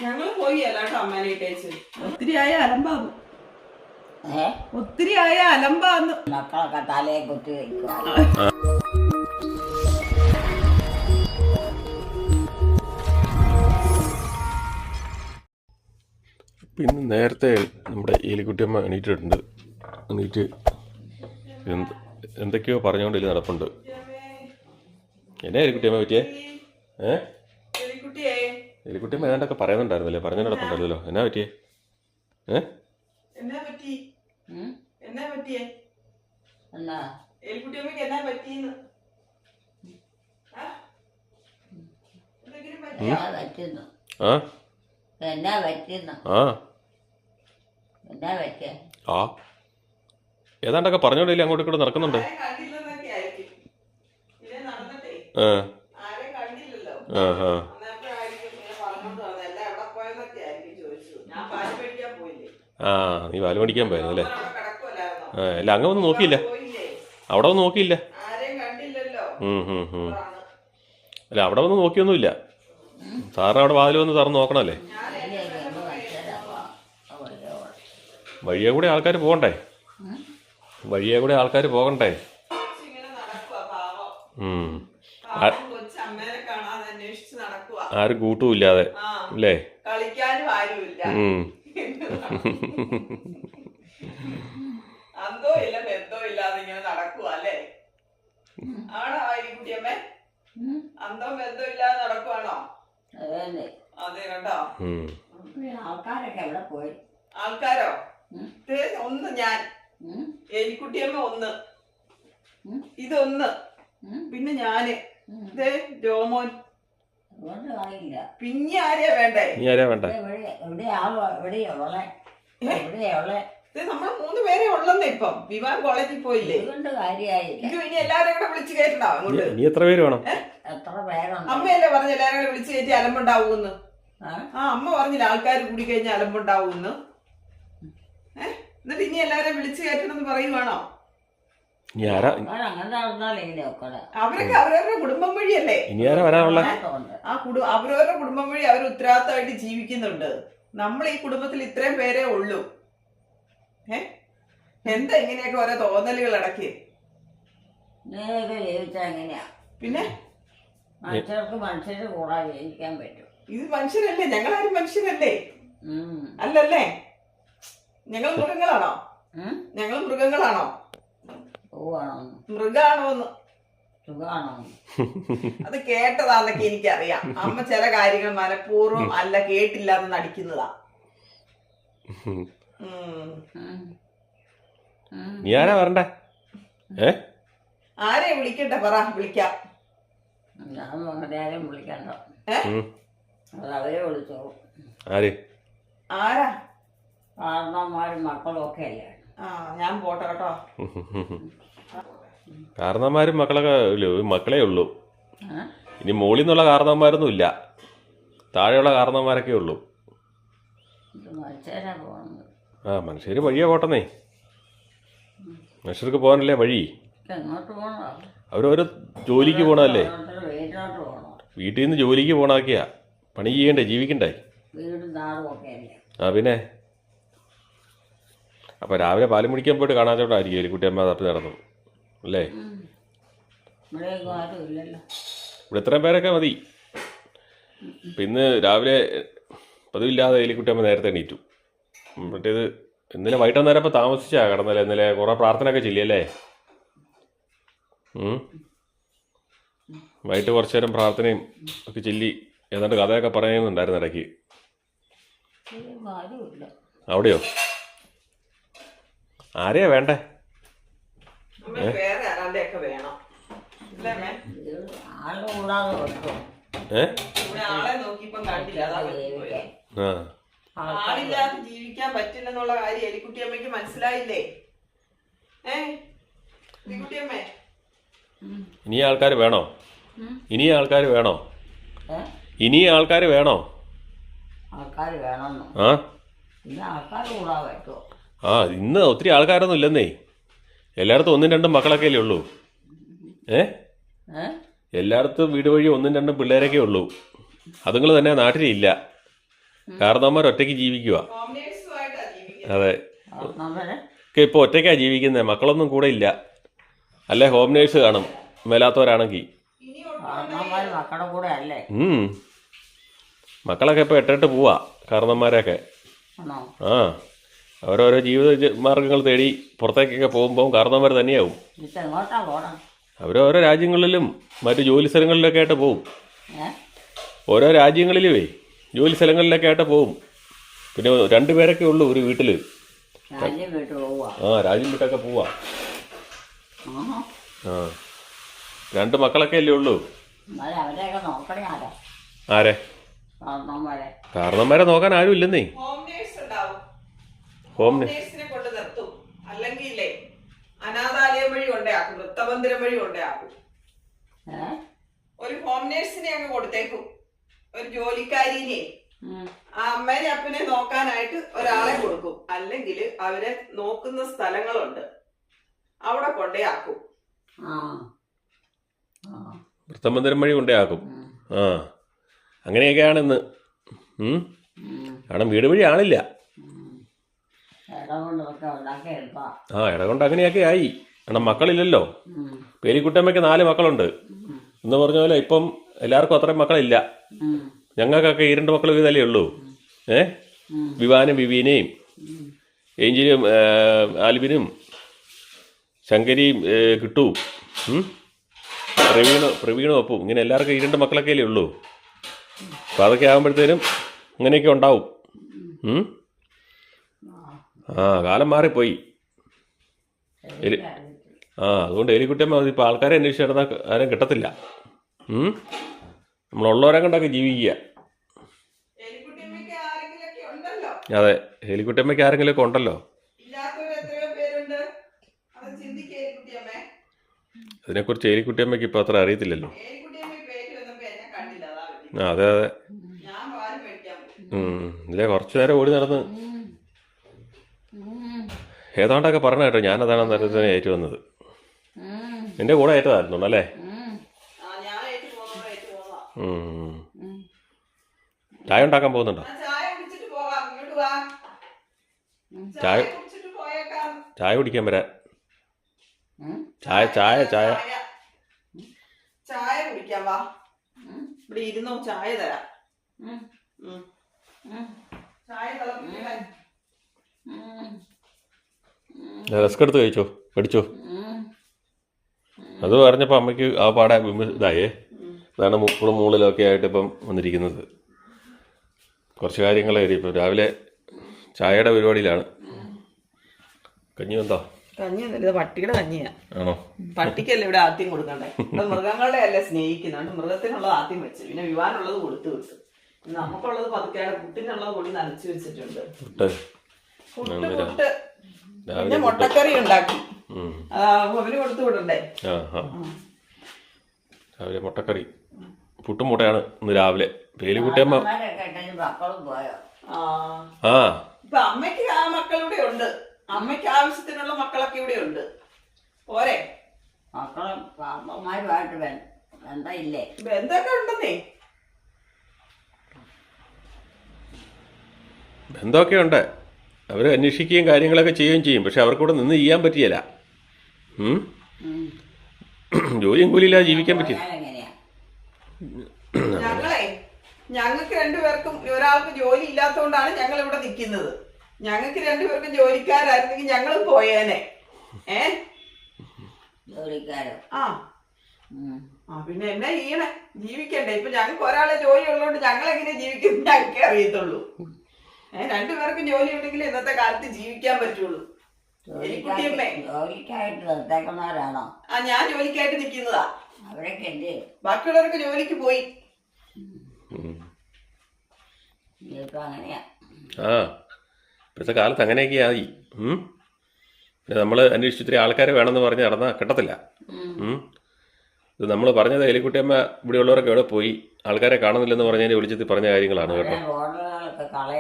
ഞങ്ങള് പോയി അല്ലാട്ടോ അമ്മേനെ ഇട്ടേച്ച്. ഒത്തിരി ആയ അലമ്പാന്ന്. ഒത്തിരി ആയ അലമ്പാന്ന്. മക്കളൊക്കെ തലയെ കുത്തി വയ്ക്കുക. പിന്നെ നേരത്തെ നമ്മുടെ എലിക്കുട്ടിയമ്മ എണീറ്റിട്ടുണ്ട്. എണീറ്റ് എന്തൊക്കെയോ പറഞ്ഞുകൊണ്ടില്ല നടപ്പുണ്ട്. എന്നാ എലിക്കുട്ടിയമ്മ പറ്റിയേ? എലിക്കുട്ടിയമ്മ ഏതാണ്ടൊക്കെ പറയുന്നുണ്ടായിരുന്നല്ലേ, പറഞ്ഞു നടപ്പുണ്ടല്ലോ. എന്നാ പറ്റിയേ? എന്നാ പറ്റി? എന്നാ പറ്റിയേ? എന്നാ എലിക്കുട്ടിയമ്മക്ക് എന്നാ പറ്റിയെന്ന്? പറ്റുന്നു? ആ എന്നാ പറ്റുന്നു? ആ എന്നാ പറ്റിയ? ആ ഏതാണ്ടൊക്കെ പറഞ്ഞോണ്ടില്ല, അങ്ങോട്ടും ഇങ്ങോട്ട് നടക്കുന്നുണ്ട്. ആ ആ ആ ആ നീ പാല് മേടിക്കാൻ പോയിരുന്നു അല്ലേ? ആ അല്ല അങ്ങ് ഒന്നും നോക്കിയില്ല, അവിടെ ഒന്നും നോക്കിയില്ല. അല്ല അവിടെ ഒന്നും നോക്കിയൊന്നുമില്ല. സാറിന് അവിടെ വാതിൽ വന്ന് തുറന്ന് നോക്കണല്ലേ. വഴിയെ കൂടെ ആൾക്കാർ പോകണ്ടേ, വഴിയെ കൂടെ ആൾക്കാർ പോകണ്ടേ. ആരും കൂട്ടുമില്ലാതെ അല്ലേ? കളിക്കാനും ആരുമില്ല. അന്തോ ഇല്ല ബന്ധോ ഇല്ലാതെ ഇങ്ങനെ നടക്കുക അല്ലേ? ആണോ എലിക്കുട്ടിയമ്മേ? അന്തോ ബന്ധോ ഇല്ലാതെ നടക്കുവാണോ? അതെ കേട്ടോ. ആൾക്കാരൊക്കെ എവിടെ പോയി? ആൾക്കാരോ? ഒന്ന് ഞാൻ, എലിക്കുട്ടിയമ്മ ഒന്ന്, ഇതൊന്ന്, പിന്നെ ഞാന്, ജോമോൻ. പിന്നെ ആരെയാ വേണ്ടേ? നമ്മള് 3 പേരെ ഉള്ളന്നേ. ഇപ്പം വിവാൻ കോളേജിൽ പോയില്ലേ? ഇനി എല്ലാരും കൂടെ വിളിച്ചു കയറ്റണോ അങ്ങോട്ട്? ഇനി എത്ര പേര് വേണം? അമ്മയല്ലേ പറഞ്ഞ എല്ലാരും കൂടെ വിളിച്ചു കയറ്റി അലമ്പുണ്ടാവൂന്ന്. ആ അമ്മ പറഞ്ഞില്ല ആൾക്കാർ കൂടി കഴിഞ്ഞാൽ അലമ്പുണ്ടാവൂന്ന്. എന്നിട്ട് ഇനി എല്ലാരും വിളിച്ചു കയറ്റണമെന്ന് പറയുവാണോ? അവരൊക്കെ അവരവരുടെ കുടുംബം വഴിയല്ലേ? അവരവരുടെ കുടുംബം വഴി അവർ ഉത്തരവാദിത്തമായിട്ട് ജീവിക്കുന്നുണ്ട്. നമ്മൾ ഈ കുടുംബത്തിൽ ഇത്രയും പേരേ ഉള്ളൂ. എന്താ ഇങ്ങനെയൊക്കെ ഓരോ തോന്നലുകൾ ഇടയ്ക്ക്? പിന്നെ മനുഷ്യർക്ക് കൂടാതെ ജീവിക്കാൻ പറ്റും. ഇത് മനുഷ്യരല്ലേ? ഞങ്ങളാരും മനുഷ്യരല്ലേ? അല്ലല്ലേ? ഞങ്ങൾ മൃഗങ്ങളാണോ? ഞങ്ങൾ മൃഗങ്ങളാണോ? മൃഗാണോന്ന് അത് കേട്ടതാന്നൊക്കെ എനിക്കറിയാം. അമ്മ ചില കാര്യങ്ങൾ മനഃപൂർവ്വം അല്ല കേട്ടില്ലാന്ന് നടിക്കുന്നതാ. നീ ആരാ വരണ്ടേ? ആരെ വിളിക്കട്ടെ? പറ, വിളിക്കാം. വിളിക്കണ്ടോ? അവരെ വിളിച്ചോ. ആരാ? കാരണന്മാരും മക്കളും ഒക്കെ അല്ലേ? ഞാൻ പോട്ടെ കേട്ടോ. കാരണന്മാരും മക്കളൊക്കെ മക്കളേ ഉള്ളൂ. ഇനി മുകളിൽ നിന്നുള്ള കാരണന്മാരൊന്നും ഇല്ല, താഴെയുള്ള കാരണന്മാരൊക്കെ ഉള്ളൂ. ആ മനുഷ്യര് വഴിയാ പോട്ടെന്നേ. മനുഷ്യർക്ക് പോകാനല്ലേ വഴി. അവരോരോ ജോലിക്ക് പോണല്ലേ. വീട്ടിൽ നിന്ന് ജോലിക്ക് പോണാക്കിയാ പണി ചെയ്യണ്ടേ, ജീവിക്കണ്ടേ. ആ പിന്നെ അപ്പൊ രാവിലെ പാലും പിടിക്കാൻ പോയിട്ട് കാണാത്തോണ്ടായിരിക്കും എലിക്കുട്ടിയമ്മ തപ്പി നടന്നു അല്ലേ? ഇവിടെ ഇത്രയും പേരൊക്കെ മതി. ഇന്ന് രാവിലെ പതിവില്ലാതെ എലിക്കുട്ടിയമ്മ നേരത്തെ എണീറ്റു. മറ്റേത് ഇന്നലെ വൈകിട്ട് ഇപ്പം താമസിച്ചാ കിടന്നല്ലേ. ഇന്നലെ കുറെ പ്രാർത്ഥനയൊക്കെ ചെല്ലിയല്ലേ? വൈകിട്ട് കുറച്ചു നേരം പ്രാർത്ഥനയും ഒക്കെ ചെല്ലി ഏതാണ്ട് കഥയൊക്കെ പറയുന്നുണ്ടായിരുന്നു ഇടയ്ക്ക്. അവിടെയോ? ആരെയാ വേണ്ടേ? ആളില്ലാതെ ജീവിക്കാൻ പറ്റില്ലെന്നുള്ള കാര്യം എലിക്കുട്ടിയമ്മയ്ക്ക് മനസ്സിലായില്ലേ? എലിക്കുട്ടിയമ്മേ, ഇനി ആൾക്കാർ വേണോ? ഇനി ആൾക്കാർ വേണോ? ഇനി ആൾക്കാർ വേണോ? ആ ഇന്ന് ഒത്തിരി ആൾക്കാരൊന്നും ഇല്ലെന്നേ. എല്ലായിടത്തും 1-2 മക്കളൊക്കെ അല്ലേ ഉള്ളൂ. എല്ലായിടത്തും വീട് വഴി 1-2 പിള്ളേരൊക്കെ ഉള്ളൂ. അതുങ്ങൾ തന്നെ നാട്ടിലില്ല. കാരണവന്മാർ ഒറ്റയ്ക്ക് ജീവിക്കുക. ഹോം നേഴ്സുമായിട്ടാ ജീവിക്കുന്നത്. അതെ, കാരണവന്മാര് ഇപ്പോൾ ഒറ്റയ്ക്കാണ് ജീവിക്കുന്നത്, മക്കളൊന്നും കൂടെ ഇല്ല. അല്ലേ ഹോം നേഴ്സ് കാണും മേലാത്തവരാണെങ്കിൽ. ഇനി കാരണവന്മാര് മക്കളുടെ കൂടെ അല്ലേ? മക്കളൊക്കെ ഇപ്പോൾ എട്ടിട്ട് പോവാ കാരണവന്മാരൊക്കെ. ആണോ? ആ, അവരോരോ ജീവിത മാർഗങ്ങൾ തേടി പുറത്തേക്കൊക്കെ പോകുമ്പോൾ കാരണവന്മാർ തന്നെയാവും. ഇപ്പം എങ്ങോട്ടാ പോണം? അവരോരോ രാജ്യങ്ങളിലും മറ്റു ജോലി സ്ഥലങ്ങളിലൊക്കെ ആയിട്ട് പോവും. ഓരോ രാജ്യങ്ങളിലുമേ ജോലി സ്ഥലങ്ങളിലൊക്കെ ആയിട്ട് പോവും. പിന്നെ 2 പേരൊക്കെ ഉള്ളൂ ഒരു വീട്ടിൽ. രാജ്യം വിട്ടു പോവാ? ആ, രാജ്യം വിട്ടൊക്കെ പോവാ. ആ, 2 മക്കളൊക്കെ അല്ലേ ഉള്ളൂ. എന്നാലും അവരെയൊക്കെ നോക്കണേ ആരാ? ആരെ? കാരണവന്മാരെ. കാരണവന്മാരെ നോക്കാൻ ആരും ഇല്ലെന്നേ. ഹോം നേഴ്സ് ഉണ്ടാവും. ഹോം നേഴ്സിനെ കൊണ്ട് നിർത്തും. അല്ലെങ്കിൽ ഇല്ലേ അനാഥാലയം വഴി കൊണ്ടേയാക്കും, വൃത്തമന്ദിരം വഴി കൊണ്ടേയാക്കും. ഒരു ഹോം നേഴ്സിനെ അങ്ങ് കൊടുത്തേക്കും, ഒരു ജോലിക്കാരിനെ. ആ അമ്മേനെ അപ്പനെ നോക്കാനായിട്ട് ഒരാളെ കൊടുക്കും. അല്ലെങ്കിൽ അവരെ നോക്കുന്ന സ്ഥലങ്ങളുണ്ട്, അവിടെ കൊണ്ടേയാക്കും. വൃത്തമന്ദിരം വഴി കൊണ്ടേയാക്കും. ആ, അങ്ങനെയൊക്കെയാണ് ഇന്ന്. കാരണം വീട് വഴി ആളില്ല. ആ, ഇടകൊണ്ട് അങ്ങനെയൊക്കെ ആയി. കാരണം മക്കളില്ലല്ലോ. പേരിക്കുട്ടമ്മയ്ക്ക് 4 മക്കളുണ്ട് എന്ന് പറഞ്ഞ പോലെ ഇപ്പം എല്ലാവർക്കും അത്രയും മക്കളില്ല. ഞങ്ങൾക്കൊക്കെ 2 മക്കൾ വീതല്ലേ ഉള്ളൂ. വിവാനും വിവീനയും ഏഞ്ചിനും ആൽബിനും ശങ്കരിയും കിട്ടും, പ്രവീണും ഒപ്പും. ഇങ്ങനെ എല്ലാവർക്കും 2 മക്കളൊക്കെ അല്ലേ ഉള്ളൂ. അപ്പം അതൊക്കെ ആകുമ്പോഴത്തേനും അങ്ങനെയൊക്കെ ഉണ്ടാവും. ആ, കാലം മാറിപ്പോയി. അതുകൊണ്ട് എലിക്കുട്ടിയമ്മ ഇപ്പോൾ ആൾക്കാരെ അന്വേഷിച്ച് നടന്നാൽ ആരും കിട്ടത്തില്ല. നമ്മളുള്ളവരെ കൊണ്ടൊക്കെ ജീവിക്കുക. അതെ, എലിക്കുട്ടിയമ്മയ്ക്ക് ആരെങ്കിലുമൊക്കെ ഉണ്ടല്ലോ. അതിനെക്കുറിച്ച് എലിക്കുട്ടിയമ്മയ്ക്ക് ഇപ്പോൾ അത്ര അറിയത്തില്ലല്ലോ. ആ, അതെ അതെ. ഇല്ലേ, കുറച്ച് നേരം ഓടി നടന്ന് ഏതാണ്ടൊക്കെ പറഞ്ഞ കേട്ടോ. ഞാനതാണ് നേരത്തെ ഏറ്റു വന്നത്. നിന്റെ കൂടെ ഏറ്റതായിരുന്നു അല്ലേ? ചായ ഉണ്ടാക്കാൻ പോകുന്നുണ്ടോ? ചായ കുടിക്കാൻ വരാൻ. ചായ ചായ ചായ ചായ കുടിക്കാൻ വാ. ഇവിടെ ഇരുന്നോ, ചായ തരാം. ചായ തിളപ്പിക്കാൻ. റസ്ക് എടുത്ത് കഴിച്ചോ, പഠിച്ചോ. അത് പറഞ്ഞപ്പോൾ അമ്മയ്ക്ക് ആ പാടെ ഇതായേ. അതാണ് മുക്കളും മൂളിലൊക്കെ ആയിട്ട് ഇപ്പം വന്നിരിക്കുന്നത്. കുറച്ച് കാര്യങ്ങളായിരിക്കും. ഇപ്പം രാവിലെ ചായയുടെ പരിപാടിയിലാണ്. കഞ്ഞി എന്തോ? കഞ്ഞിയൊന്നുമില്ല, പട്ടിയുടെ കഞ്ഞിയാ. ആണോ? പട്ടിക്കല്ലേ ഇവിടെ ആദ്യം കൊടുക്കണ്ടേ? ഇവിടെ മൃഗങ്ങളെ അല്ലേ സ്നേഹിക്കുന്നുണ്ട്. മൃഗത്തിനുള്ളത് ആദ്യം വെച്ച്, പിന്നെ വിവാനുള്ളത് കൊടുത്തു വിട്ടു. നമുക്കുള്ളത് പതുക്കെയാണ്. കുട്ടിനുള്ളത് കൂടി നനച്ചു വെച്ചിട്ടുണ്ട്. പുട്ട് പിന്നെ മുട്ടക്കറി ഉണ്ടാക്കി അവന് കൊടുത്തു വിടണ്ടേ. രാവിലെ മുട്ടക്കറി, പുട്ടും മുട്ടയാണ് ഇന്ന് രാവിലെ. പേലിക്കുട്ടിയമ്മ ഇപ്പൊ അമ്മയ്ക്ക് ആ മക്കളിവിടെ ഉണ്ട്. അമ്മയ്ക്ക് ആവശ്യത്തിനുള്ള മക്കളൊക്കെ ഇവിടെ ഉണ്ട്. പോരെ? ബന്ധമൊക്കെ ഉണ്ടെന്നേ. ബന്ധമൊക്കെ ഉണ്ട്. അവർ അന്വേഷിക്കുകയും കാര്യങ്ങളൊക്കെ ചെയ്യുകയും ചെയ്യും. പക്ഷെ അവർക്കൂടെ നിന്ന് ചെയ്യാൻ പറ്റിയല്ല. ജോലിയും കൂലിയില്ലാതെ ജീവിക്കാൻ പറ്റില്ല. ഞങ്ങൾക്ക് 2 പേർക്കും ഒരാൾക്ക് ജോലി ഇല്ലാത്തതുകൊണ്ടാണ് ഞങ്ങൾ ഇവിടെ നിൽക്കുന്നത്. ഞങ്ങൾക്ക് 2 പേർക്കും ജോലിക്കാരായിരുന്നെങ്കിൽ ഞങ്ങളും പോയേനെ. പിന്നെ എന്നാ ചെയ്യണേ? ജീവിക്കണ്ടേ? ഇപ്പൊ ഞങ്ങൾക്ക് ഒരാളെ ജോലി ഉള്ളതുകൊണ്ട് ഞങ്ങൾ എങ്ങനെ ജീവിക്കും ഞങ്ങൾക്കേ അറിയത്തുള്ളൂ. 2 പേർക്കും ജോലി ഉണ്ടെങ്കിൽ ഇന്നത്തെ കാലത്ത് ജീവിക്കാൻ പറ്റുള്ളൂ. ഞാൻ ജോലിക്കായിട്ട് നിൽക്കുന്നതാ. ബാക്കിയുള്ളവർക്ക് ജോലിക്ക് പോയി. ഇപ്പോഴത്തെ കാലത്ത് അങ്ങനെയൊക്കെ ആയി. പിന്നെ നമ്മൾ അന്വേഷിച്ചിത്തിരി ആൾക്കാരെ വേണമെന്ന് പറഞ്ഞ് നടന്നാൽ കിട്ടത്തില്ല. ഇത് നമ്മൾ പറഞ്ഞത് എലിക്കുട്ടിയമ്മ ഇവിടെ ഉള്ളവരൊക്കെ എവിടെ പോയി, ആൾക്കാരെ കാണുന്നില്ലെന്ന് പറഞ്ഞതിന് വിളിച്ചെത്തി പറഞ്ഞ കാര്യങ്ങളാണ് കേട്ടോ. അതെ,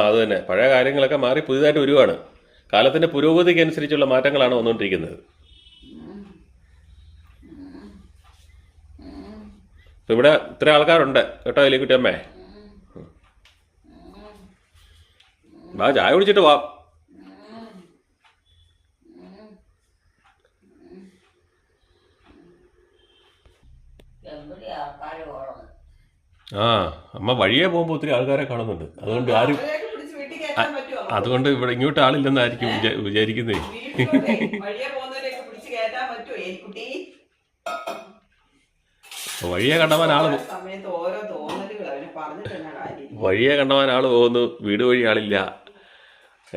അത് തന്നെ. പഴയ കാര്യങ്ങളൊക്കെ മാറി പുതിയതായിട്ട് വരുവാണ്. കാലത്തിന്റെ പുരോഗതിക്ക് അനുസരിച്ചുള്ള മാറ്റങ്ങളാണ് വന്നുകൊണ്ടിരിക്കുന്നത്. ഇപ്പം ഇവിടെ ഇത്ര ആൾക്കാരുണ്ട് കേട്ടോ എലിക്കുട്ടി അമ്മേ. വാ ചായ കുടിച്ചിട്ട് വാ. എവിടെ ആൾക്കാർ പോകണം? ആ അമ്മ വഴിയെ പോകുമ്പോൾ ഒത്തിരി ആൾക്കാരെ കാണുന്നുണ്ട്. അതുകൊണ്ട് ആരും അവരെയൊക്കെ പിടിച്ച് വീട്ടിൽ കയറ്റാൻ പറ്റുമോ? അതുകൊണ്ട് ഇവിടെ ഇങ്ങോട്ട് ആളില്ലെന്നായിരിക്കും വിചാരിക്കുന്നേ. വീട്ടിലോട്ടേ വഴിയെ പോകുന്നവരെയൊക്കെ പിടിച്ച് കയറ്റാൻ പറ്റുമോ എലിക്കുട്ടി? വഴിയെ കണ്ടവാൻ ആള് സമയത്ത് ഓരോ തോന്നലുകൾ അവനെ പറഞ്ഞിട്ട് തന്നെ കാര്യം. വഴിയെ കണ്ടവാൻ ആള് പോകുന്നു, വീട് വഴി ആളില്ല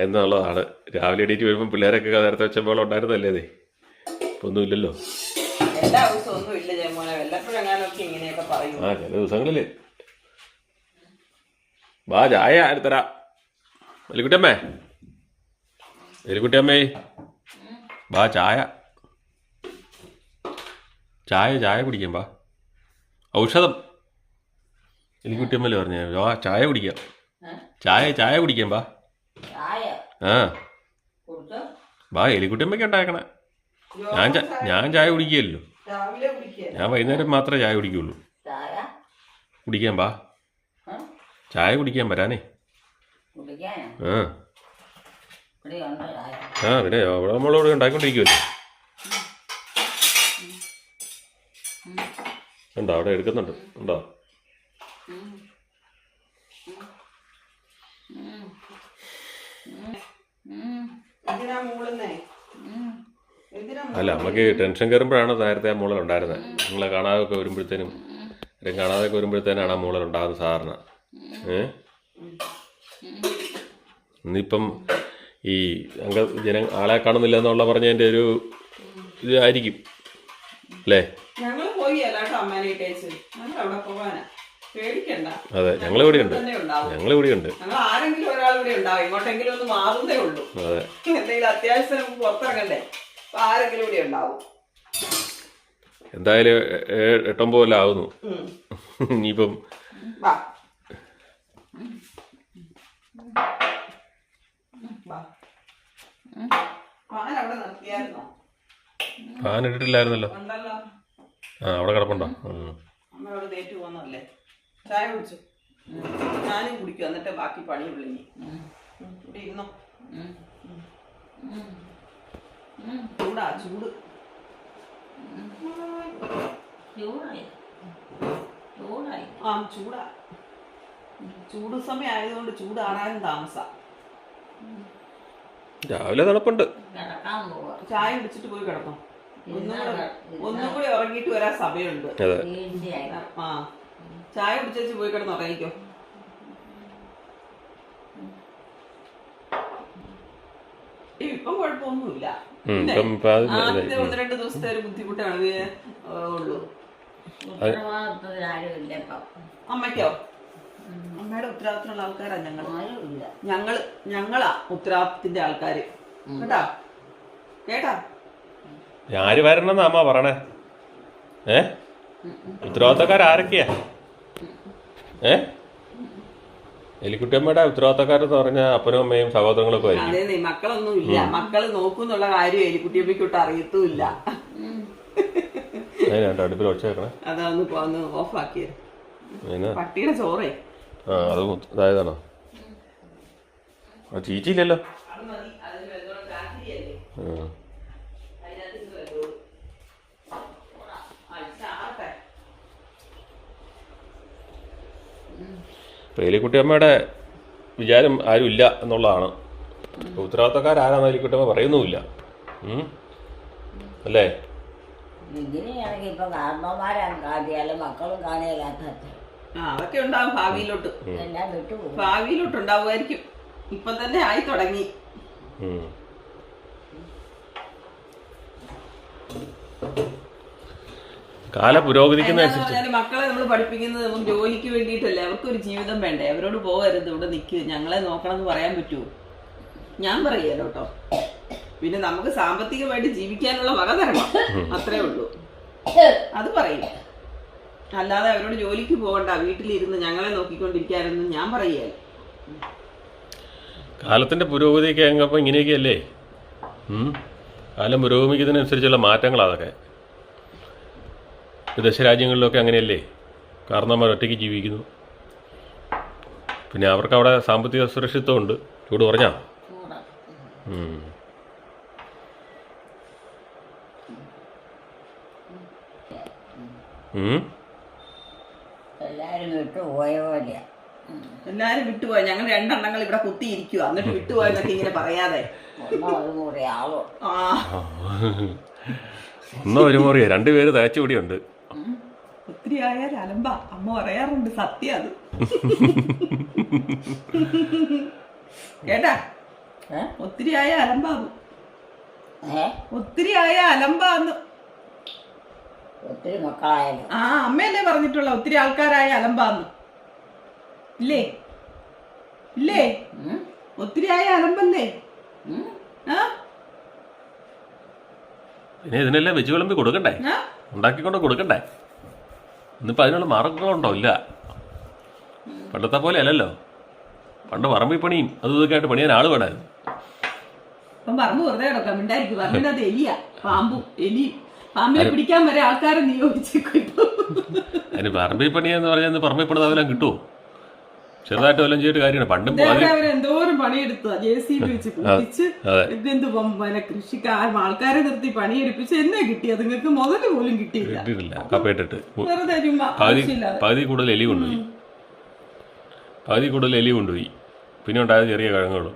എന്നുള്ളതാണ്. രാവിലെ എണീറ്റ് വരുമ്പോൾ പിള്ളേരൊക്കെ നേരത്തെ വെച്ചപ്പോൾ ഉണ്ടായിരുന്നല്ലേ. ഇപ്പൊ ഒന്നുമില്ലല്ലോ. എല്ലാ ദിവസവും ഒന്നും ഇല്ല ജയമോനെ, വല്ലപ്പോഴും എങ്ങാനൊക്കെ ഇങ്ങനെയൊക്കെ പറയും. ആ ചില ദിവസങ്ങളില്. വാ ചായ തരാ എലിക്കുട്ടിയമ്മേ. എലിക്കുട്ടിയമ്മേ വാ ചായ ചായ ചായ കുടിക്കാം. വാ ഔഷധം എലിക്കുട്ടിയമ്മല്ലേ പറഞ്ഞ. വാ ചായ കുടിക്കാം. ചായ കുടിക്കാം. വാ ചായ ആ കുടിച്ചോ? വാ എലിക്കുട്ടിയമ്മയ്ക്ക് ഉണ്ടാക്കണേ. ഞാൻ ചായ കുടിക്കുകയല്ലോ. രാവിലെ കുടിക്കുക. ഞാൻ വൈകുന്നേരം മാത്രമേ ചായ കുടിക്കുള്ളൂ. ചായ കുടിക്കാൻ വാ. ചായ കുടിക്കാൻ വരാനേ. കുടിക്കാനോ? ആ ഇവിടെ ഉണ്ടോ ചായ? ആ പിന്നെ അവിടെ നമ്മളോട് ഉണ്ടാക്കിക്കൊണ്ടിരിക്കുമല്ലോ. ഉണ്ടോ അവിടെ എടുക്കുന്നുണ്ട്. ഉണ്ടോ? എന്തിനാ മൂളുന്നേ? അല്ല നമുക്ക് ടെൻഷൻ കയറുമ്പോഴാണ് നേരത്തെ ആ മൂളൽ ഉണ്ടായിരുന്നത്. നിങ്ങളെ കാണാതൊക്കെ വരുമ്പോഴത്തേനും കാണാതൊക്കെ വരുമ്പോഴത്തേനാണ് ആ മൂളൽ ഉണ്ടാകുന്നത് സാധാരണ. ഇന്നിപ്പം ഈ ആളെ കാണുന്നില്ല എന്നുള്ള പറഞ്ഞതിൻ്റെ ഒരു ഇതായിരിക്കും അല്ലേ. ഞങ്ങള് പോയി അല്ലാട്ടോ അമ്മേനെ ഇട്ടേച്ച്. ഞങ്ങൾ അവിടെ പോവാനാ, പേടിക്കണ്ട. അതെ ഞങ്ങളിവിടെയുണ്ട്. ഞങ്ങൾ ആരെങ്കിലും ഒരാൾ ഇവിടെ ഉണ്ടാവും. ഇങ്ങോട്ടെങ്കിലും ഒന്ന് മാറുന്നേ ഉള്ളൂ. അതെ എന്തെങ്കിലും അത്യാവശ്യം നമുക്ക് പുറത്തിറങ്ങണ്ടേ, അപ്പൊ ആരെങ്കിലും ഇവിടെ ഉണ്ടാവും. എന്തായാലും 8-9 കൊല്ലം ആവുന്നു. ഇനിയിപ്പം അവിടെ നിർത്തിയായിരുന്നോ? ഫാൻ ഇട്ടിട്ടില്ലായിരുന്നല്ലോ. ഉണ്ടല്ലോ. ആ അവിടെ കിടപ്പുണ്ടോ? അമ്മ അവിടെ തേറ്റ് പോകുന്നല്ലേ. ചായ കുടിച്ചു. ഞാനും കുടിക്കും, എന്നിട്ട് ബാക്കി പണി വിളിഞ്ഞി. ഇവിടെ ഇരുന്നോ. ചൂടാ ചൂട്. ആ ചൂടാ. ചൂട് സമയം ആയതുകൊണ്ട് ചൂടാറാനും താമസാ. രാവിലെ തണുപ്പുണ്ട്. ചായ കുടിച്ചിട്ട് പോയി കിടന്നോ. ഒന്നും കൂടി ഉറങ്ങിയിട്ട് വരാൻ സമയമുണ്ട്. ആ ചായ കുടിച്ചു പോയി കിടന്ന് ഉറങ്ങിക്കോ. ഇപ്പം കുഴപ്പമൊന്നുമില്ല. ആദ്യത്തെ 1-2 ദിവസത്തെ ഒരു ബുദ്ധിമുട്ടാണ് ഉള്ളൂ. അമ്മയ്ക്കോ? അമ്മയുടെ ഉത്തരവാദിത്തമുള്ള ആൾക്കാരാ ഞങ്ങളാ ഉത്തരവാദിത്തത്തിന്റെ ആൾക്കാര്. കേട്ടാ ആര് വരണമെന്നാ അമ്മ പറയണേ? ഉത്തരവാദിത്തക്കാരൊക്കെയാ? എലിക്കുട്ടിയമ്മയുടെ ഉത്തരവാദിത്തക്കാരെന്ന് പറഞ്ഞാൽ അപ്പനും അമ്മയും സഹോദരങ്ങളൊക്കെ ആയിരിക്കും. അതെ, മക്കളൊന്നും ഇല്ല. മക്കള് നോക്കുന്നുള്ള കാര്യം എലിക്കുട്ടിയമ്മയ്ക്കൊട്ട് അറിയത്തുമില്ല. അടുപ്പിൽ ഒച്ച വെക്കണേ. അതൊന്ന് ഓഫാക്കിയത്. പട്ടിയുടെ ചോറേ. ആ അത് ഇതായതാണോ? ചീച്ചില്ലല്ലോ. എലിക്കുട്ടിയമ്മയുടെ വിചാരം ആരും ഇല്ല എന്നുള്ളതാണ്. ഉത്തരവാദിത്തക്കാരാരാന്ന് എലിക്കുട്ടിയമ്മ പറയുന്നുമില്ല അല്ലേ. ഇങ്ങനെയാണെങ്കിൽ ഇപ്പൊ കാരണവന്മാരാണ് കാട്ടിയാലും മക്കളും കാണിയല്ലാത്ത അതൊക്കെ ഉണ്ടാവും ഭാവിയിലോട്ട്. എല്ലാം വിട്ടുപോകും. ഭാവിയിലോട്ട് ഉണ്ടാവുമായിരിക്കും. ഇപ്പൊ തന്നെ ആയി തുടങ്ങി. കാല പുരോഗതിക്കുന്നതനുസരിച്ച് മക്കളെ നമ്മൾ പഠിപ്പിക്കുന്നത് നമുക്ക് ജോലിക്ക് വേണ്ടിയിട്ടല്ലേ. അവർക്കൊരു ജീവിതം വേണ്ടേ. അവരോട് പോകരുത്, ഇവിടെ നിൽക്കുക, ഞങ്ങളെ നോക്കണം എന്ന് പറയാൻ പറ്റുമോ? ഞാൻ പറയല്ലോ കേട്ടോ. പിന്നെ നമുക്ക് സാമ്പത്തികമായിട്ട് ജീവിക്കാനുള്ള വക തരണം, അത്രേ ഉള്ളൂ. അത് പറയും. അല്ലാതെ അവരോട് ജോലിക്ക് പോകണ്ട, വീട്ടിലിരുന്ന് ഞങ്ങളെ നോക്കിക്കൊണ്ടിരിക്കാനൊന്നും ഞാൻ പറയുകയല്ല. കാലത്തിന്റെ പുരോഗതിയൊക്കെ അങ്ങപ്പോ ഇങ്ങനെയൊക്കെയല്ലേ. കാലം പുരോഗമിക്കുന്നതിനനുസരിച്ചുള്ള മാറ്റങ്ങളാണ് അതൊക്കെ. വിദേശ രാജ്യങ്ങളിലൊക്കെ അങ്ങനെയല്ലേ. കാരണവന്മാർ ഒറ്റയ്ക്ക് ജീവിക്കുന്നു. പിന്നെ അവർക്ക് അവിടെ സാമ്പത്തിക സുരക്ഷിതത്വമുണ്ട്. ചൂട് പറഞ്ഞാ എല്ലാരും വിട്ടുപോയ പോലെയാ. എല്ലാരും വിട്ടുപോയി. ഞങ്ങൾ രണ്ടെണ്ണങ്ങൾ ഇവിടെ കുത്തിയിരിക്കുക, എന്നിട്ട് വിട്ടുപോയെന്നൊക്കെ ഇങ്ങനെ പറയാതെ. മുറി ആളോ ആ ഒന്നോ ഒരു മുറിയോ 2 പേര് തേച്ചുകൂടിയുണ്ട്. ഒത്തിരി ആയാൽ അലമ്പ അമ്മ പറയാറുണ്ട്. സത്യം അത് കേട്ടാ. ഒത്തിരി ആയ അലമ്പാന്ന്. ഒത്തിരി ആയ അലമ്പാന്ന്. ഒത്തിരി മക്കളായാലും ആ അമ്മയല്ലേ പറഞ്ഞിട്ടുള്ള ഒത്തിരി ആൾക്കാരായ അലമ്പാന്ന്. ഇല്ലേ ഇല്ലേ? ഒത്തിരി ആയ അലമ്പല്ലേ? പിന്നെ ഇതിനെല്ലാം വെച്ച് വിളമ്പി കൊടുക്കണ്ടേ, ഉണ്ടാക്കിക്കൊണ്ട് കൊടുക്കണ്ടേ? ഇന്നിപ്പോൾ അതിനുള്ള മാർഗങ്ങളുണ്ടോ? ഇല്ല. പണ്ടത്തെ പോലെ അല്ലല്ലോ. പണ്ട് പറമ്പിൽ പണിയും അതും ഇതൊക്കെ ആയിട്ട് പണിയാൻ ആള് വേണമായിരുന്നു. ഇപ്പം പറമ്പ് വെറുതെ കിടക്കാം. മിണ്ടായിരിക്കും. പറഞ്ഞത് എലിയാ, പാമ്പും എലിയും. പാമ്പിനെ പിടിക്കാൻ വരെ ആൾക്കാരെ നിയോഗിച്ചേക്കും. അതിന് പറമ്പിൽ പണിയെന്ന് പറഞ്ഞാൽ പറമ്പിൽ പണിത് അതെല്ലാം കിട്ടുമോ? ചെറുതായിട്ട് വല്ലതും ചെയ്തിട്ട് കാര്യമാണ്. പണ്ടും എന്തോരം പണിയെടുത്തു JCB വെച്ച് കുടിച്ച് എന്ത് കൃഷിക്കാരും ആൾക്കാരെ നിർത്തി പണിയെടുപ്പിച്ച് എന്നെ കിട്ടിയത്. നിങ്ങൾക്ക് മുതല് പോലും കിട്ടിയില്ല. കപ്പയിട്ടിട്ട് വെറുതെ പകുതി കൂടുതൽ എലി കൊണ്ടുപോയി. പിന്നെ ഉണ്ടായത് ചെറിയ കിഴങ്ങുകളും.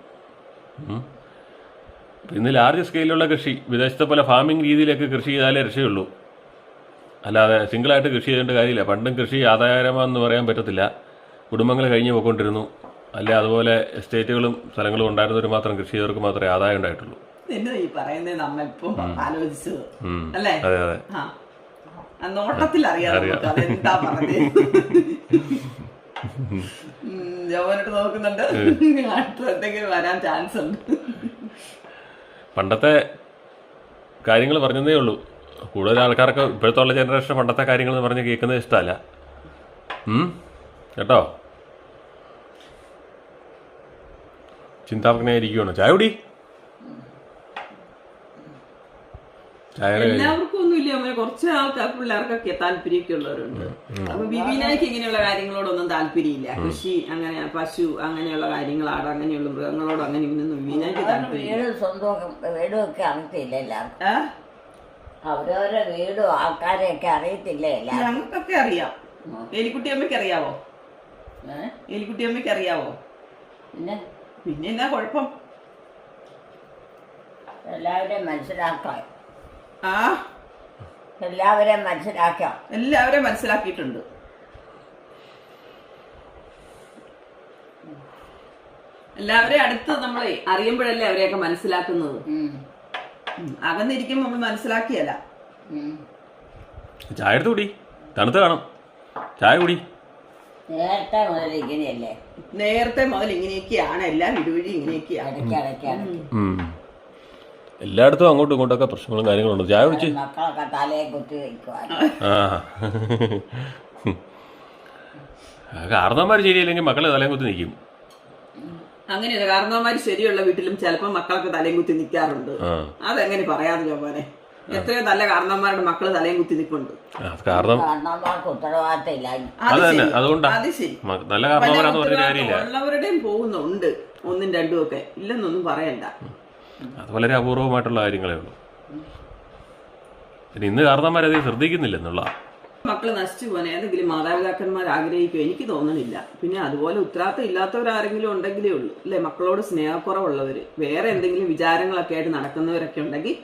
ഇന്ന് ലാർജ് സ്കെയിലുള്ള കൃഷി, വിദേശത്തെ പോലെ ഫാമിംഗ് രീതിയിലൊക്കെ കൃഷി ചെയ്താലേ രക്ഷയുള്ളൂ. അല്ലാതെ സിംഗിളായിട്ട് കൃഷി ചെയ്യേണ്ട കാര്യമില്ല. പണ്ടും കൃഷി ആദായകരമാണെന്ന് പറയാൻ പറ്റത്തില്ല. കുടുംബങ്ങൾ കഴിഞ്ഞു പോയിക്കൊണ്ടിരുന്നു. അല്ലെ അതുപോലെ എസ്റ്റേറ്റുകളും സ്ഥലങ്ങളും ഉണ്ടായിരുന്നവർ മാത്രം കൃഷി ചെയ്തവർക്ക് മാത്രമേ ആദായം ഉണ്ടായിട്ടുള്ളൂ. അല്ലേ? അതെ അതെ. നോട്ടത്തിൽ അറിയാം എന്താ പറഞ്ഞത്. ജോവനിട്ട് നോക്കുന്നുണ്ട്. എന്തെങ്കിലും വരാൻ ചാൻസ് ഉണ്ട്. പണ്ടത്തെ കാര്യങ്ങൾ പറഞ്ഞതേ ഉള്ളൂ. കൂടുതൽ ആൾക്കാർക്ക് ഇപ്പോഴത്തെ ഉള്ള ജനറേഷൻ പണ്ടത്തെ കാര്യങ്ങൾ എന്ന് പറഞ്ഞ് കേൾക്കുന്നത് ഇഷ്ടമല്ല കേട്ടോ. ചിന്താപകനായിരിക്കുവാണ്. ചായ കുടി. എല്ലാവർക്കും ഒന്നുമില്ല. കുറച്ച് ആൾക്കാർ പിള്ളേർക്കൊക്കെ താല്പര്യമൊക്കെ ഉള്ളവരുണ്ട്. അപ്പൊ ബിബീനായ്ക്ക് ഇങ്ങനെയുള്ള കാര്യങ്ങളോടൊന്നും താല്പര്യമില്ല. കൃഷി അങ്ങനെ പശു അങ്ങനെയുള്ള കാര്യങ്ങൾ, ആട് അങ്ങനെയുള്ള മൃഗങ്ങളോട് അങ്ങനെ ഇങ്ങനൊന്നും ബിബീനായ്ക്ക് താല്പര്യം. സ്വന്തം വീടുമൊക്കെ അറിയത്തില്ല എല്ലാവർക്കും. അവരവരുടെ വീടും ആൾക്കാരെയൊക്കെ അറിയത്തില്ല എല്ലാവർക്കും. ഞങ്ങൾക്കൊക്കെ അറിയാം. എലിക്കുട്ടിയമ്മയ്ക്ക് അറിയാവോ? എലിക്കുട്ടിയമ്മയ്ക്ക് അറിയാവോ? പിന്നെ എന്നാ കുഴപ്പം? എല്ലാവരെയും മനസ്സിലാക്കാം. എല്ലാവരെയും മനസ്സിലാക്കിയിട്ടുണ്ട്. എല്ലാവരെയും അടുത്ത് നമ്മളെ അറിയുമ്പോഴല്ലേ അവരെയൊക്കെ മനസ്സിലാക്കുന്നത്. അകന്നിരിക്കുമ്പോ നമ്മൾ മനസ്സിലാക്കിയല്ല. ചായ എടുത്ത് കുടി, തണുത്ത് കാണും. ചായ കുടി. നേരത്തെ മുതൽ ഇങ്ങനെയല്ലേ? നേരത്തെ മുതൽ ഇങ്ങനെയൊക്കെയാണ്. എല്ലാം ഇടുവഴി ഇങ്ങനെയൊക്കെയാണ്. എല്ലായിടത്തും അങ്ങോട്ടും ഇങ്ങോട്ടൊക്കെ പ്രശ്നങ്ങളും കാര്യങ്ങളുണ്ട്. ചായ കുടിച്ച് മക്കളൊക്കെ തലയെ കുത്തി വയ്ക്കുവാൻ. കാരണവന്മാർ ശരിയല്ലെങ്കിൽ മക്കളെ തലയും കുത്തി നിൽക്കും. അങ്ങനെയല്ല, കാരണവന്മാര് ശരിയുള്ള വീട്ടിലും ചിലപ്പോ മക്കളൊക്കെ തലയും കുത്തി നിൽക്കാറുണ്ട്. അതെങ്ങനെ പറയാതെ ചോനെ? എത്രയോ നല്ല കാരണവന്മാരുടെ മക്കള് തലയും കുത്തി നിൽക്കുന്നുണ്ട്. കാരണവന്മാർക്ക് ഉത്തരവാദിത്തം ഇല്ല. അത് ശരി. ഉള്ളവരുടെയും പോകുന്നുണ്ട്, 1ഉം 2ഉം ഒക്കെ. ഇല്ലെന്നൊന്നും പറയണ്ട. അത് വളരെ അപൂർവമായിട്ടുള്ള കാര്യങ്ങളേ ഉള്ളൂ. പിന്നെ ഇന്ന് കാരണവന്മാരത് ശ്രദ്ധിക്കുന്നില്ല എന്നുള്ള. മക്കള് നശിച്ചു പോകാൻ ഏതെങ്കിലും മാതാപിതാക്കന്മാർ ആഗ്രഹിക്കും? എനിക്ക് തോന്നണില്ല. പിന്നെ അതുപോലെ ഉത്തരവാദിത്തം ഇല്ലാത്തവരാരെങ്കിലും ഉണ്ടെങ്കിലേ ഉള്ളൂ അല്ലെ? മക്കളോട് സ്നേഹക്കുറവുള്ളവര്, വേറെ എന്തെങ്കിലും വിചാരങ്ങളൊക്കെ ആയിട്ട് നടക്കുന്നവരൊക്കെ ഉണ്ടെങ്കിൽ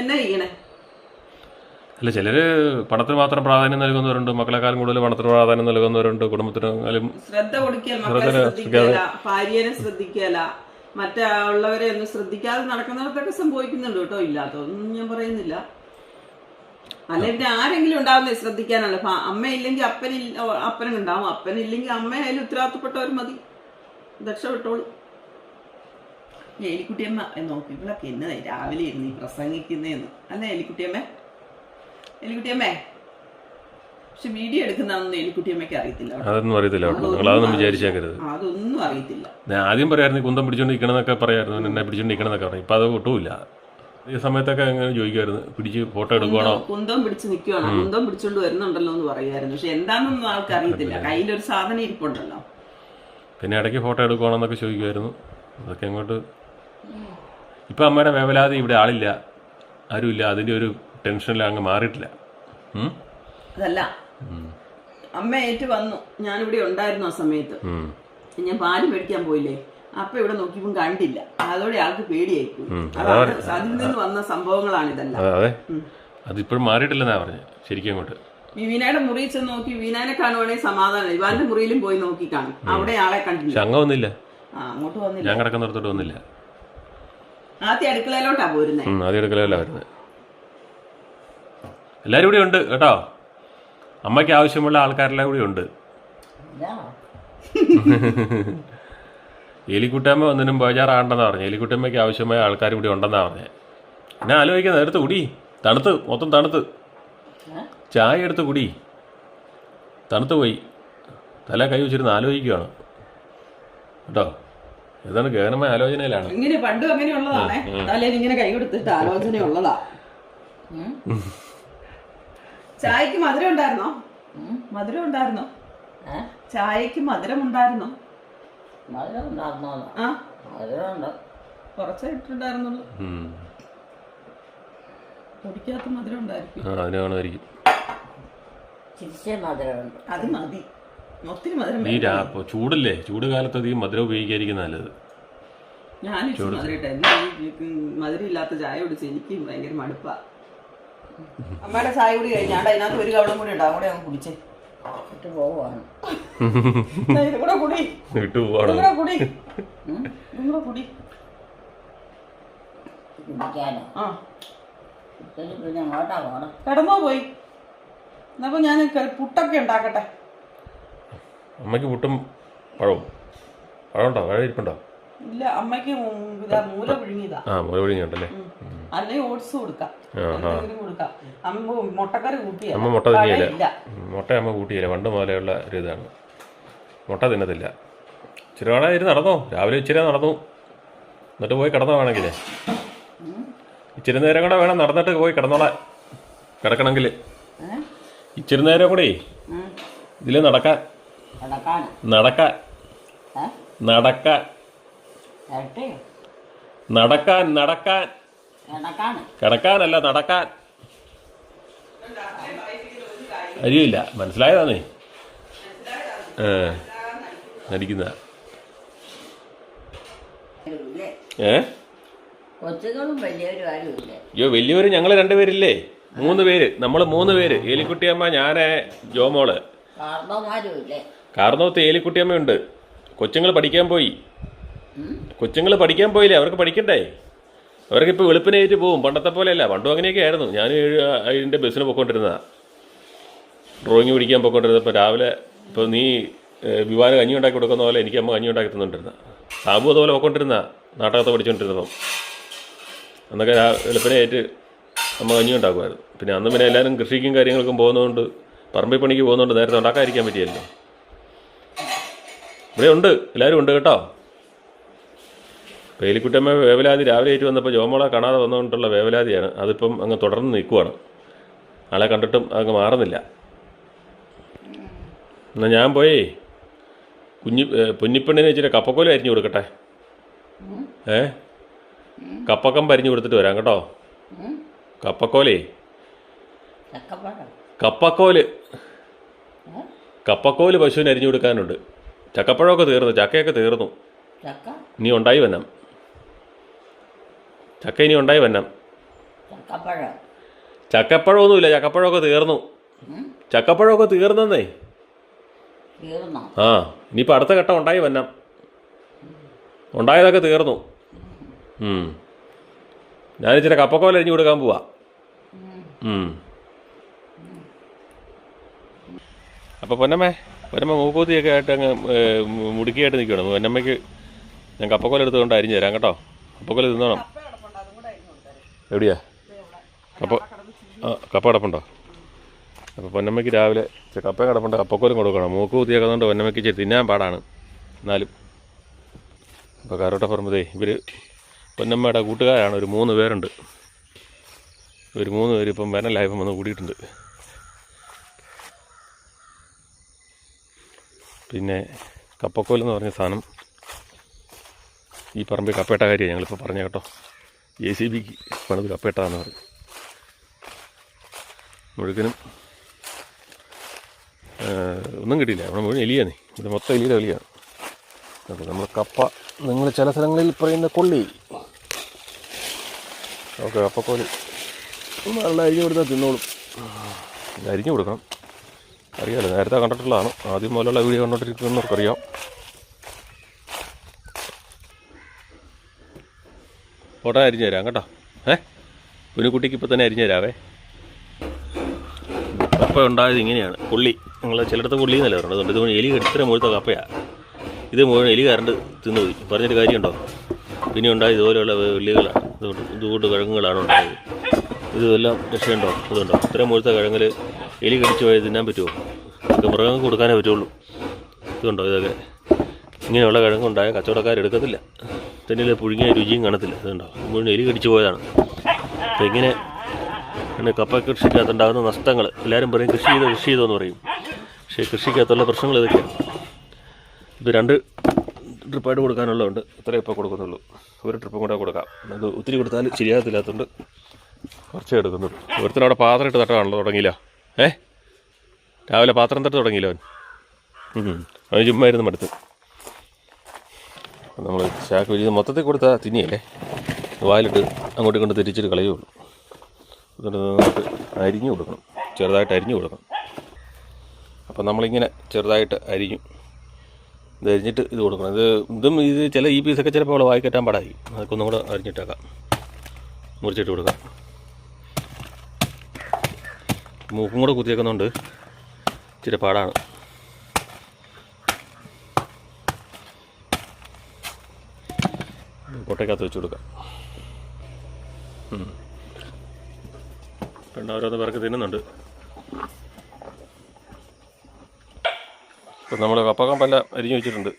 എന്നാ ചെയ്യണേ? അല്ല, ചിലര് പണത്തിന് മാത്രം പ്രാധാന്യം നൽകുന്നവരുണ്ട്. മക്കളെക്കാളും കൂടുതൽ പണത്തിന് പ്രാധാന്യം നൽകുന്നവരുണ്ട്. കുടുംബത്തിനും ശ്രദ്ധ കൊടുക്കുക, മക്കളെ ശ്രദ്ധിക്കുക, ഭാര്യനെ ശ്രദ്ധിക്കുക, മറ്റുള്ളവരെ ഒന്നും ശ്രദ്ധിക്കാതെ നടക്കുന്നവർക്കൊക്കെ സംഭവിക്കുന്നുണ്ട് കേട്ടോ. ഇല്ലാത്തൊന്നും ഞാൻ പറയുന്നില്ല. അല്ലെ പിന്നെ ആരെങ്കിലും ഉണ്ടാവുന്നേ ശ്രദ്ധിക്കാനല്ല. അമ്മയില്ലെങ്കിൽ അപ്പനുണ്ടാവും, അപ്പനില്ലെങ്കിൽ അമ്മ അതിൽ ഉത്തരവാദിത്തപ്പെട്ടവർ മതി. രക്ഷപ്പെട്ടോളൂ. എലിക്കുട്ടിയമ്മ നോക്കി ഇവളൊക്കെ എന്നതായി രാവിലെ ഇരുന്ന് ഈ പ്രസംഗിക്കുന്നേന്ന് അല്ല എലിക്കുട്ടിയമ്മേ? പക്ഷെ വീഡിയോ എടുക്കുന്നതൊന്നും എലിക്കുട്ടിയമ്മയ്ക്ക് അറിയത്തില്ല. അതൊന്നും അറിയത്തില്ല. അതൊന്നും വിചാരിച്ചേക്കരുത്. അതൊന്നും അറിയത്തില്ല. ഞാൻ ആദ്യം പറയായിരുന്നു കുന്തം പിടിച്ചോണ്ടിരിക്കണമെന്നൊക്കെ പറയായിരുന്നു, എന്നെ പിടിച്ചോണ്ടിരിക്കണമെന്നൊക്കെ പറഞ്ഞു. ഇപ്പൊ അത് ഒട്ടുമില്ല. ഈ സമയത്തൊക്കെ എങ്ങനെ ചോദിക്കുമായിരുന്നു, പിടിച്ച് ഫോട്ടോ എടുക്കുവാണോ? കുന്തം പിടിച്ച് നിൽക്കുവാണോ, കുന്തം പിടിച്ചോണ്ട് വരുന്നുണ്ടല്ലോ എന്ന് പറയുമായിരുന്നു. പക്ഷെ എന്താണെന്നൊന്നും ആൾക്കറിയത്തില്ല. കയ്യിലൊരു സാധനം ഇരിപ്പുണ്ടല്ലോ. പിന്നെ ഇടയ്ക്ക് ഫോട്ടോ എടുക്കുവാണോ എന്നൊക്കെ ചോദിക്കുമായിരുന്നു. അതൊക്കെ അങ്ങോട്ട് ഇപ്പം അമ്മയുടെ വേവലാതി ഇവിടെ ആളില്ല, ആരുമില്ല, അതിൻ്റെ ഒരു ടെൻഷനിൽ അങ്ങ് മാറിയിട്ടില്ല. അതല്ല, അമ്മ ഏറ്റു വന്നു. ഞാനിവിടെ ഉണ്ടായിരുന്നു ആ സമയത്ത്. ഞാൻ പാല് മേടിക്കാൻ പോയില്ലേ, അപ്പൊ ഇവിടെ നോക്കിയപ്പോൾ കണ്ടില്ല. അതോടെ ആൾക്ക് പേടിയായിപ്പോയി. അതാണ് അതിൽ നിന്ന് വന്ന സംഭവങ്ങളാണ് ഇതെല്ലാം. അതെ, അതിപ്പോഴും മാറിയിട്ടില്ലെന്നാ പറഞ്ഞത്. ശരിക്കും അങ്ങോട്ട് വിവീനയുടെ മുറിയിൽ ചെന്ന് നോക്കി വിവീനെ കാണുവാണെങ്കിൽ സമാധാനം. ഇവാന്റെ മുറിയിലും പോയി നോക്കി കാണും, അവിടെ ആളെ കണ്ടില്ല. അങ്ങ് വന്നില്ല, അങ്ങോട്ട് വന്നില്ല. ഞാൻ കിടക്കുന്നിടത്തോട്ട് വന്നില്ല. ആദ്യം അടുക്കളയിലോട്ടാ പോരുന്നേ. ആദ്യം അടുക്കളയിലാ വരുന്നത്. എല്ലാവരും ഇവിടെ ഉണ്ട് കേട്ടോ. അമ്മയ്ക്ക് ആവശ്യമുള്ള ആൾക്കാരെല്ലാം കൂടി ഉണ്ട്. എലിക്കുട്ടമ്മ ഒന്നിനും ബേജാറാണ്ടെന്നാ പറഞ്ഞു. എലിക്കുട്ടമ്മയ്ക്ക് ആവശ്യമായ ആൾക്കാർ ഇവിടെ ഉണ്ടെന്നാ പറഞ്ഞത്. എന്നെ ആലോചിക്കുന്നത്, എടുത്ത് കുടി, തണുത്ത്, മൊത്തം തണുത്ത്. ചായ എടുത്ത് കുടി, തണുത്ത് പോയി. തല കൈ വെച്ചിരുന്ന് ആലോചിക്കുകയാണ് കേട്ടോ. ഏതാണ് ഗഹനമായ ആലോചനയിലാണ്. ഇങ്ങനെ പണ്ടും അങ്ങനെയുള്ളതാണേ. തലേന്ന് ഇങ്ങനെ കൈ കൊടുത്തിട്ട് ആലോചനയുള്ളതാ. ചായക്ക് മധുരം ഉണ്ടായിരുന്നോ? മധുരം ഉണ്ടായിരുന്നോ? ചായക്ക് മധുരം ഉണ്ടായിരുന്നോ? മധുരം ഉണ്ടായിരുന്നോ? ആ, മധുരമുണ്ട്. കുറച്ചേ ഇട്ടിട്ടുണ്ടായിരുന്നുള്ളൂ. പൊടിക്കകത്ത് മധുരം ഉണ്ടായിരിക്കും. അതിന് കാണുമായിരിക്കും. മധുരമുണ്ട്, അത് മതി. ഒത്തിരി മധുരം ഈ ചൂടല്ലേ, ചൂട് കാലത്ത് അധികം മധുരം ഉപയോഗിക്കാതിരിക്കും നല്ലത്. ഞാൻ മധുരം മധുരം ഇല്ലാത്ത ചായ കുടിച്ച് എനിക്ക് ഭയങ്കര മടുപ്പാ. അമ്മയുടെ ചായ കൂടി കഴിഞ്ഞാണ്ട് അതിനകത്ത് ഒരു കവളം കൂടി ഉണ്ടാകും. കൂടെ അങ്ങ് കുടിച്ചേ ഇട്ട് പോവാണ്. ഇതുകൂടെ കുടി, വിട്ടുപോവാണ്. ഇതുകൂടെ കുടി, ഇതുകൂടെ കുടി. കുടിക്കാനോ? ആ, പിന്നെ അങ്ങോട്ടാ പോണം. കിടന്നോ പോയി. എന്നപ്പോ ഞാൻ പുട്ടൊക്കെ ഉണ്ടാക്കട്ടെ. അമ്മയ്ക്ക് പുട്ടും പഴവും. പഴമുണ്ടോ? പഴം ഇരിപ്പുണ്ടോ? ഇല്ല, അമ്മയ്ക്ക് മൂല പിഴുങ്ങിയതാ. ആ, മൂല പിഴുങ്ങിയുണ്ടല്ലേ. അല്ലെങ്കിൽ ഓട്സ് കൊടുക്കാം, കൊടുക്കാം. അമ്മ മുട്ടക്കറി കൂട്ടിയ. അമ്മ മുട്ട തിന്നില്ല. മുട്ട അമ്മ കൂട്ടിയില്ല. പണ്ട് മുതലുള്ള ഒരു ഇതാണ്, മുട്ട തിന്നത്തില്ല. ഇച്ചിരി വേണം ഇരുന്ന് നടന്നോ, രാവിലെ ഇച്ചിരി നടന്നു, എന്നിട്ട് പോയി കിടന്നോ. വേണമെങ്കിൽ ഇച്ചിരി നേരം കൂടെ വേണം നടന്നിട്ട് പോയി കിടന്നോളാൻ. കിടക്കണമെങ്കിൽ ഇച്ചിരി നേരം കൂടെ ഇതിൽ നടക്കാൻ നടക്കാൻ നടക്കാൻ നടക്കാൻ നടക്കാൻ കിടക്കാനല്ല, നടക്കാൻ. അരിയില്ല, മനസ്സിലായതാന്നേ. നടിക്കുന്ന കൊച്ചുകളും വലിയവരും ആരും ഇല്ല. അയ്യോ, വലിയവര് ഞങ്ങൾ 2 പേരില്ലേ, 3 പേര്. നമ്മൾ 3 പേര്. ഏലിക്കുട്ടിയമ്മ, ഞാന്, ജോമോള്. കാരണവന്മാരും ഇല്ലേ? കാരണവത്ത് ഏലിക്കുട്ടിയമ്മയുണ്ട്. കൊച്ചുങ്ങൾ പഠിക്കാൻ പോയി. കൊച്ചുങ്ങൾ പഠിക്കാൻ പോയില്ലേ, അവർക്ക് പഠിക്കണ്ടേ? അവർക്കിപ്പോൾ വെളുപ്പിനേറ്റ് പോവും. പണ്ടത്തെ പോലെയല്ല. പണ്ടും അങ്ങനെയൊക്കെ ആയിരുന്നു. ഞാൻ അതിൻ്റെ ബസ്സിന് പോയിക്കൊണ്ടിരുന്നതാണ്, ഡ്രോയിങ് പഠിക്കാൻ പോയിക്കൊണ്ടിരുന്നപ്പോൾ. രാവിലെ ഇപ്പോൾ നീ വിവാഹം കഞ്ഞി ഉണ്ടാക്കി കൊടുക്കുന്ന പോലെ എനിക്ക് അമ്മ കഞ്ഞി ഉണ്ടാക്കി തന്നുകൊണ്ടിരുന്ന. സാബു അതുപോലെ പോയിക്കൊണ്ടിരുന്ന, നാട്ടകത്ത് പഠിച്ചുകൊണ്ടിരുന്നപ്പം. അന്നൊക്കെ വെളുപ്പിനേറ്റ് അമ്മ കഞ്ഞി ഉണ്ടാക്കുമായിരുന്നു. പിന്നെ അന്ന് പിന്നെ എല്ലാവരും കൃഷിക്കും കാര്യങ്ങൾക്കും പോകുന്നതുകൊണ്ട്, പറമ്പിൽ പണിക്ക് പോകുന്നതുകൊണ്ട് നേരത്തെ ഉണ്ടാക്കാതിരിക്കാൻ പറ്റിയല്ലോ. ഇവിടെ ഉണ്ട്, എല്ലാവരും ഉണ്ട് കേട്ടോ. പേലിക്കുട്ടമ്മ വേവലാതി രാവിലെ ആയിട്ട് വന്നപ്പോൾ ജോമോളെ കാണാതെ വന്നുകൊണ്ടുള്ള വേവലാതിയാണ്. അതിപ്പം അങ്ങ് തുടർന്ന് നിൽക്കുവാണ്. ആളെ കണ്ടിട്ടും അങ്ങ് മാറുന്നില്ല. എന്നാൽ ഞാൻ പോയി പൊന്നിപ്പെണ്ണിന് ഇച്ചിരി കപ്പക്കോല് അരിഞ്ഞു കൊടുക്കട്ടെ. കപ്പക്കം പരിഞ്ഞു കൊടുത്തിട്ട് വരാം കേട്ടോ. കപ്പക്കോലേ, കപ്പക്കോല് പശുവിന് അരിഞ്ഞു കൊടുക്കാനുണ്ട്. ചക്കപ്പഴമൊക്കെ തീർന്നു, ചക്കയൊക്കെ തീർന്നു. ഇനി ഉണ്ടായി വന്നം. ചക്ക ഇനി ഉണ്ടായി വന്നം. ചക്കപ്പഴമൊന്നുമില്ല, ചക്കപ്പഴമൊക്കെ തീർന്നു. ചക്കപ്പഴമൊക്കെ തീർന്നേ. ആ, ഇനിയിപ്പോൾ അടുത്ത ഘട്ടം ഉണ്ടായി വന്നം. ഉണ്ടായതൊക്കെ തീർന്നു. ഞാനിച്ചിരി കപ്പക്കോല അരിഞ്ഞു കൊടുക്കാൻ പോവാ. അപ്പോൾ പൊന്നമ്മ മൂക്കൂത്തിയൊക്കെ ആയിട്ട് അങ്ങ് മുടുക്കിയായിട്ട് നിൽക്കണം. പൊന്നമ്മയ്ക്ക് ഞാൻ കപ്പക്കോല എടുത്തുകൊണ്ട് അരിഞ്ഞു തരാം കേട്ടോ. കപ്പക്കോല തിന്നണം. എവിടെയാ കപ്പ കിടപ്പുണ്ടോ? അപ്പോൾ പൊന്നമ്മയ്ക്ക് രാവിലെ കപ്പ കിടപ്പുണ്ട്, കപ്പക്കോലും കൊടുക്കണം. മൂക്കുകുത്തിയൊക്കെ കൊണ്ട് പൊന്നമ്മയ്ക്ക് ഇച്ചിരി തിന്നാൻ പാടാണ്. എന്നാലും ഇപ്പോൾ കാരോട്ടപ്പറമ്പതേ ഇവർ പൊന്നമ്മയുടെ കൂട്ടുകാരാണ്. ഒരു 3 പേരുണ്ട്. ഒരു 3 പേര് ഇപ്പം വേനലായപ്പം വന്ന് കൂടിയിട്ടുണ്ട്. പിന്നെ കപ്പക്കോലെന്ന് പറഞ്ഞ സാധനം ഈ പറമ്പിൽ കപ്പേട്ട കാര്യമാണ് ഞങ്ങളിപ്പോൾ പറഞ്ഞ കേട്ടോ. JCBക്ക് പണിത് കപ്പേട്ടാന്ന് പറയും. മുഴുക്കനും ഒന്നും കിട്ടിയില്ല. അവിടെ മുഴുവൻ എലിയാണ്. ഇത് മൊത്തം എലിയുടെ കളിയാണ്. അപ്പോൾ നമ്മൾ കപ്പ, നിങ്ങൾ ചില സ്ഥലങ്ങളിൽ പറയുന്ന കൊള്ളി, ഓക്കെ, കപ്പക്കോല് നല്ല അരിഞ്ഞു കൊടുത്താൽ തിന്നോളും. അരിഞ്ഞു കൊടുക്കണം. അറിയാമല്ലോ, നേരത്തെ കണ്ടിട്ടുള്ളതാണ്. ആദ്യം മുതലുള്ള വീഡിയോ കണ്ടോണ്ടിരിക്കുന്നവർക്കറിയാം. പോട്ടെ, അരിഞ്ഞു തരാം കേട്ടോ. കുഞ്ഞുകുട്ടിക്ക് ഇപ്പോൾ തന്നെ അരിഞ്ഞു തരാവേ. കപ്പ ഉണ്ടായത് ഇങ്ങനെയാണ്. കൊള്ളി, നിങ്ങൾ ചിലയിടത്ത് കൊള്ളി എന്നല്ല പറഞ്ഞത്. ഇത് എലി ഇത്ര മുഴുത്ത കപ്പയാണ്. ഇത് മുഴുവൻ എലി കരണ്ട് തിന്നുപോയി. പറഞ്ഞിട്ട് കാര്യമുണ്ടോ? പിന്നെ ഉണ്ടായത് ഇതുപോലെയുള്ള വെള്ളികളാണ്. ഇതുകൊണ്ട് കിഴങ്ങുകളാണ് ഉണ്ടായത്. ഇതെല്ലാം രക്ഷയുണ്ടോ? ഇതുണ്ടോ? ഇത്ര മുഴുത്ത കിഴങ്ങിൽ എലി കടിച്ചു പോയത് തിന്നാൻ പറ്റുമോ? ഇതൊക്കെ മൃഗങ്ങൾക്ക് കൊടുക്കാനേ പറ്റുള്ളൂ. ഇതുണ്ടോ? ഇതൊക്കെ ഇങ്ങനെയുള്ള കിഴങ്ങുണ്ടായ കച്ചവടക്കാരെടുക്കത്തില്ല. തന്നെ പുഴുങ്ങിയ രുചിയും കാണത്തില്ല. ഇതുണ്ടോ? മുഴുവൻ എലി കടിച്ചു പോയതാണ്. അപ്പോൾ ഇങ്ങനെ കപ്പ കൃഷിക്കകത്തുണ്ടാകുന്ന നഷ്ടങ്ങൾ. എല്ലാവരും പറയും കൃഷി ചെയ്തോന്ന് പറയും. പക്ഷേ കൃഷിക്കകത്തുള്ള പ്രശ്നങ്ങൾ ഇതൊക്കെയാണ്. ഇപ്പോൾ 2 ട്രിപ്പായിട്ട് കൊടുക്കാനുള്ളതുണ്ട്. ഇത്രയും ഇപ്പോൾ കൊടുക്കുന്നുള്ളൂ. ഒരു ട്രിപ്പും കൂടെ കൊടുക്കാം. അത് ഒത്തിരി കൊടുത്താൽ ശരിയാകത്തില്ലാത്തതുകൊണ്ട് കുറച്ചേ എടുക്കുന്നുള്ളൂ. ഒരുത്തനവിടെ പാത്രം ഇട്ട് തട്ടാണല്ലോ തുടങ്ങിയില്ല. രാവിലെ പാത്രം തട്ട് തുടങ്ങിയില്ല അവൻ. അവന് ചുമ്മാ ഇരുന്ന് മടുത്ത്. നമ്മൾ ചാക്ക് ഇത് മൊത്തത്തിൽ കൊടുത്താൽ തിന്നിയല്ലേ, വായിലിട്ട് അങ്ങോട്ടും ഇങ്ങോട്ട് തിരിച്ചിട്ട് കളയുള്ളൂ. അതുകൊണ്ട് നമുക്ക് അരിഞ്ഞു കൊടുക്കണം. ചെറുതായിട്ട് അരിഞ്ഞു കൊടുക്കണം. അപ്പം നമ്മളിങ്ങനെ ചെറുതായിട്ട് അരിഞ്ഞു ഇത് അരിഞ്ഞിട്ട് ഇത് കൊടുക്കണം. ഇത് ചില ഈ പീസൊക്കെ ചിലപ്പോൾ അവളെ വായി കയറ്റാൻ പാടായി. അതൊക്കെ ഒന്നും കൂടെ അരിഞ്ഞിട്ടേക്കാം, മുറിച്ചിട്ട് കൊടുക്കാം. മൂക്കും കൂടെ കുത്തിയേക്കുന്നുണ്ട് ഇച്ചിരി പാടാണ്. കൊട്ടയ്ക്കകത്ത് വെച്ച് കൊടുക്കാം. പെണ്ണ ഓരോന്ന് പേർക്ക് തിന്നുന്നുണ്ട്. ഇപ്പം നമ്മൾ കപ്പക്കമ്പെല്ലാം അരിഞ്ഞു വെച്ചിട്ടുണ്ട്.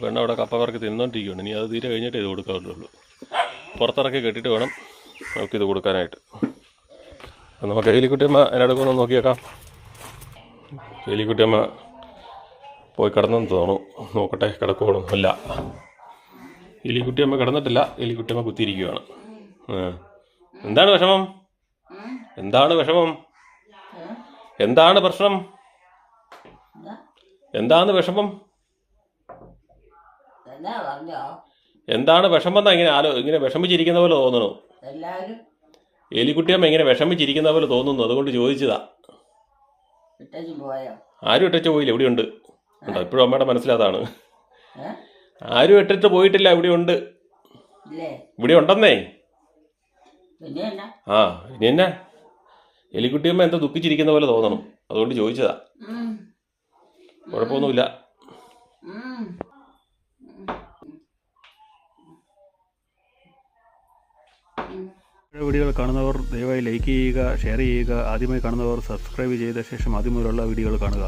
പെണ്ണ അവിടെ കപ്പ പേർക്ക് തിന്നുകൊണ്ടിരിക്കുകയാണ്. ഇനി അത് തീരെ കഴിഞ്ഞിട്ട് ഇത് കൊടുക്കാവുള്ളൂ. പുറത്തിറക്കി കെട്ടിയിട്ട് വേണം നമുക്കിത് കൊടുക്കാനായിട്ട്. അപ്പം നമുക്ക് എലിക്കുട്ടിയമ്മ അതിനടുക്കൊന്ന് നോക്കിയേക്കാം. എലിക്കുട്ടിയമ്മ പോയി കിടന്നെന്ന് തോന്നുന്നു. നോക്കട്ടെ, കിടക്കോളും. അല്ല, എലിക്കുട്ടിയമ്മ കിടന്നിട്ടില്ല. എലിക്കുട്ടിയമ്മ കുത്തിയിരിക്കുകയാണ്. എന്താണ് വിഷമം? എന്താണ് വിഷമം? എന്താണ് പ്രശ്നം? എന്താണ് വിഷമം? എന്താണ് വിഷമം എന്നാ ഇങ്ങനെ വിഷമിച്ചിരിക്കുന്ന പോലെ തോന്നണു. എലിക്കുട്ടിയമ്മ ഇങ്ങനെ വിഷമിച്ചിരിക്കുന്ന പോലെ തോന്നുന്നു. അതുകൊണ്ട് ചോദിച്ചതാ. ആരും ഇട്ടു പോയില്ല, ഇവിടെയുണ്ട്. ഉണ്ടോ? ഇപ്പോഴും അമ്മയുടെ മനസ്സിലതാണ്. ആരും ഇട്ടിട്ട് പോയിട്ടില്ല, ഇവിടെയുണ്ട്. ഇവിടെ ഉണ്ടെന്നേ. ആ, ഇനി എന്നാ എലിക്കുട്ടിയമ്മ എന്തോ ദുഃഖിച്ചിരിക്കുന്ന പോലെ തോന്നണം. അതുകൊണ്ട് ചോദിച്ചതാ. കുഴപ്പമൊന്നുമില്ല. വീഡിയോകൾ കാണുന്നവർ ദയവായി ലൈക്ക് ചെയ്യുക, ഷെയർ ചെയ്യുക. ആദ്യമായി കാണുന്നവർ സബ്സ്ക്രൈബ് ചെയ്ത ശേഷം ആദ്യം മുതലുള്ള വീഡിയോകൾ കാണുക.